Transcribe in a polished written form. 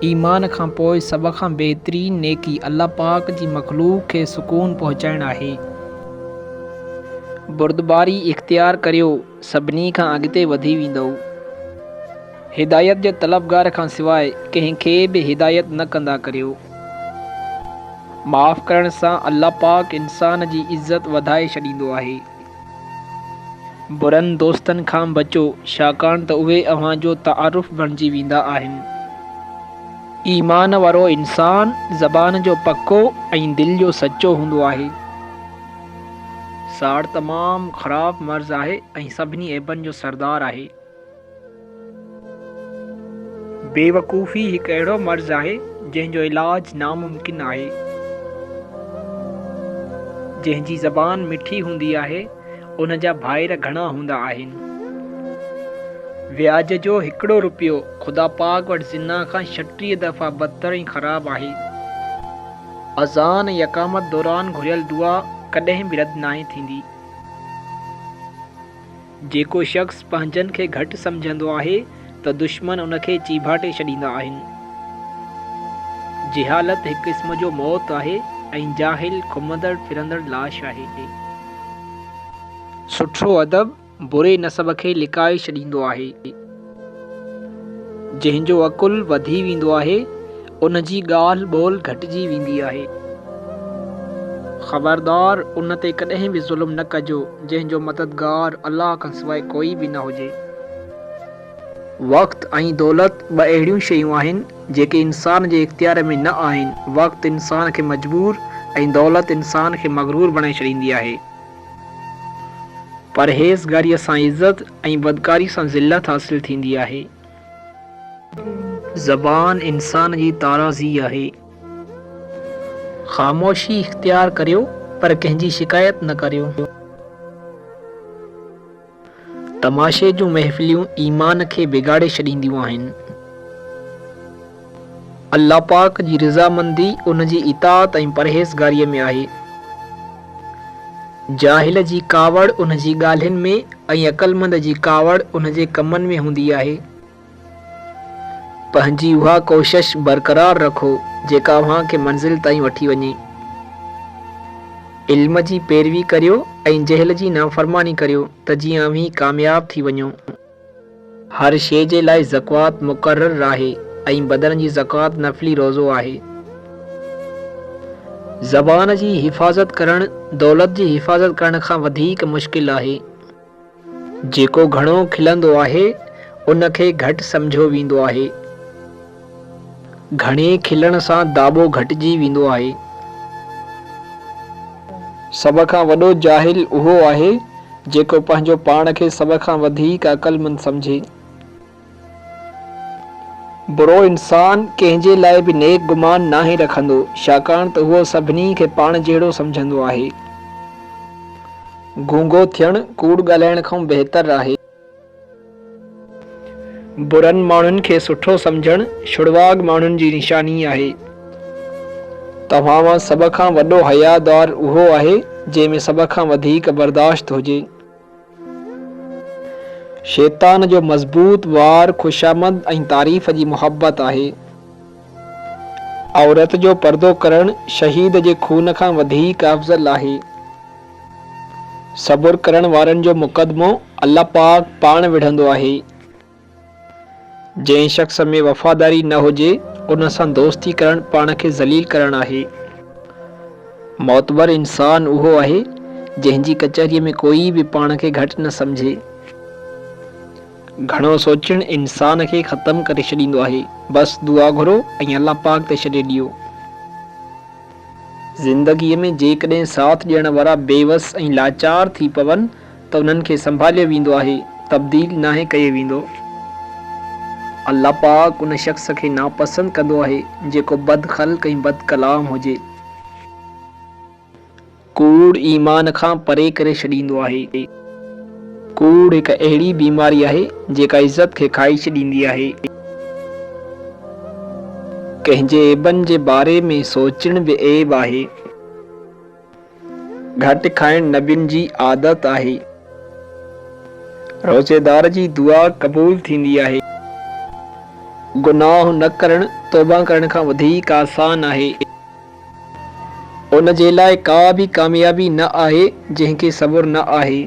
ईमान खां पोइ सभ खां बहितरीन नेकी अल्लाह पाक जी मखलूक खे सुकून पहुचाइणु आहे। बुर्दबारी इख़्तियार करियो, सभिनी खां अॻिते वधी वेंदव। हिदायत जे तलबगार खां सवाइ कंहिंखे बि हिदायत न कंदा करियो। माफ़ करण सां अल्लाह पाक इंसान जी इज़त वधाए छॾींदो आहे। बुरनि दोस्तनि खां बचो, छाकाणि त उहे अव्हांजो तारुफ़ बणिजी वेंदा आहिनि। ईमान वारो इंसान ज़बान जो पको ऐं दिलि जो सचो हूंदो आहे। साड़ तमामु ख़राबु मर्ज़ आहे ऐं सभिनी ऐबनि जो सरदार आहे। बेवकूफ़ी हिकु अहिड़ो मर्ज़ आहे जंहिंजो इलाज नामुमकिन आहे। जंहिंजी ज़बान मिठी हूंदी आहे उन जा भाइर घणा हूंदा आहिनि। व्याज जो हिकिड़ो रुपयो ख़ुदा पाक वटि ज़िना खां 36 दफ़ा बदतर ऐं ख़राबु आहे। अज़ान यकामत दौरान घुरियल दुआ कॾहिं बि रद्द नाहे थींदी। जेको शख़्स पंहिंजनि खे घटि सम्झंदो आहे त दुश्मन उनखे चीभाटे छॾींदा आहिनि। जिहालत हिकु क़िस्म जो मौत आहे ऐं जाहिल घुमंदड़ फिरंदड़ लाश आहे। सुठो अदब बुरे नसब खे लिकाए छॾींदो आहे। जंहिंजो अकुल वधी वेंदो आहे उन जी ॻाल्हि ॿोल घटिजी वेंदी आहे। ख़बरदार उन ते कॾहिं बि ज़ुल्म न कजो जंहिंजो मददगार अल्लाह खां सवाइ कोई बि न हुजे। वक़्तु ऐं दौलत ॿ अहिड़ियूं शयूं आहिनि जेके इंसान जे इख़्तियार में न आहिनि। वक़्तु इंसान खे मजबूर ऐं दौलत इंसान खे मग़रूर बणाए छॾींदी आहे। परहेज़गारीअ सां इज़त ऐं बदकारी सां ज़िल्लत हासिल थींदी आहे। ज़बान इंसान जी ताराज़ी आहे। ख़ामोशी इख़्तियार करियो पर कंहिंजी शिकायत न करियो। तमाशे जूं महफ़िलियूं ईमान खे बिगाड़े छॾींदियूं आहिनि। अल्लाह पाक जी रज़ामंदी उन जी इताअत ऐं परहेज़गारीअ में आहे। जाहिल जी कावड़ उन जी ॻाल्हियुनि में ऐं अक़लमंद जी कावड़ उन जे कमनि में हूंदी आहे। पंहिंजी उहा कोशिश बरक़रार रखो जेका अव्हांखे मंज़िल ताईं वठी वञे। इल्म जी पैरवी करियो ऐं जहल जी नाफ़रमानी करियो त जीअं अव्हीं कामयाब थी वञो। हर शइ जे लाइ ज़कात मुक़रर आहे ऐं बदन जी ज़कात नफ़ली रोज़ो आहे। ज़बान जी हिफ़ाज़त करणु दौलत जी हिफ़ाज़त करण खां वधीक मुश्किल आहे। जेको घणो खिलंदो आहे उन खे घटि सम्झो वेंदो आहे। घणे खिलण सां दाॿो घटिजी वेंदो आहे। सभ खां वॾो जाहिल उहो आहे जेको पंहिंजो पाण खे सभ खां वधीक अक़लमंद सम्झे। बुरो इंसान कंहिंजे लाइ बि नेक गुमान नाहे रखंदो, छाकाणि त उहो सभिनी खे पाण जहिड़ो सम्झंदो आहे। गूंगो थियणु कूड़ ॻाल्हाइण खां बहितर आहे। बुरनि माण्हुनि खे सुठो सम्झणु छुड़वाग माण्हुनि जी निशानी आहे। तव्हां मां सभ खां वॾो हयादार उहो आहे जंहिं में सभ खां वधीक बर्दाश्त हुजे। शैतान जो मज़बूत वार ख़ुशामद ऐं तारीफ़ जी मुहबत आहे। औरत जो पर्दो करणु शहीद जे खून खां वधीक अफ़ज़ल आहे। सब्र करण वारनि जो मुक़दमो अल्लाह पाक पाण विढ़ंदो आहे। जंहिं शख़्स में वफ़ादारी न हुजे उन सां दोस्ती करणु पाण खे ज़लील करणु आहे। मोतबर इंसान उहो आहे जंहिंजी कचहरीअ में कोई बि पाण खे घटि न सम्झे। घणो सोचणु इंसान खे ख़तमु करे छॾींदो आहे। बसि दुआ घुरो ऐं अल्लाह पाक ते छॾे ॾियो। ज़िंदगीअ में जेकॾहिं साथ ॾियण वारा बेवस ऐं लाचार थी पवनि त उन्हनि खे संभालियो वेंदो आहे, तब्दील नाहे कयो वेंदो। अल्लाह पाक उन शख़्स खे नापसंद कंदो आहे जेको बदख़ल्क़ ऐं बदकलाम हुजे। कूड़ ईमान खां परे करे छॾींदो आहे। कूड़ हिकु अहिड़ी बीमारी आहे जेका इज़त खे खाई छॾींदी आहे। कंहिंजे ऐबनि जे बारे में सोचणु बि ऐब आहे। घटि खाइणु नबियुनि जी आदत आहे। रोज़ेदार जी दुआ क़बूल थींदी आहे। गुनाह न करणु तौबा करण खां वधीक आसान आहे। उन जे लाइ का बि कामयाबी न आहे जंहिंखे सब्र न आहे।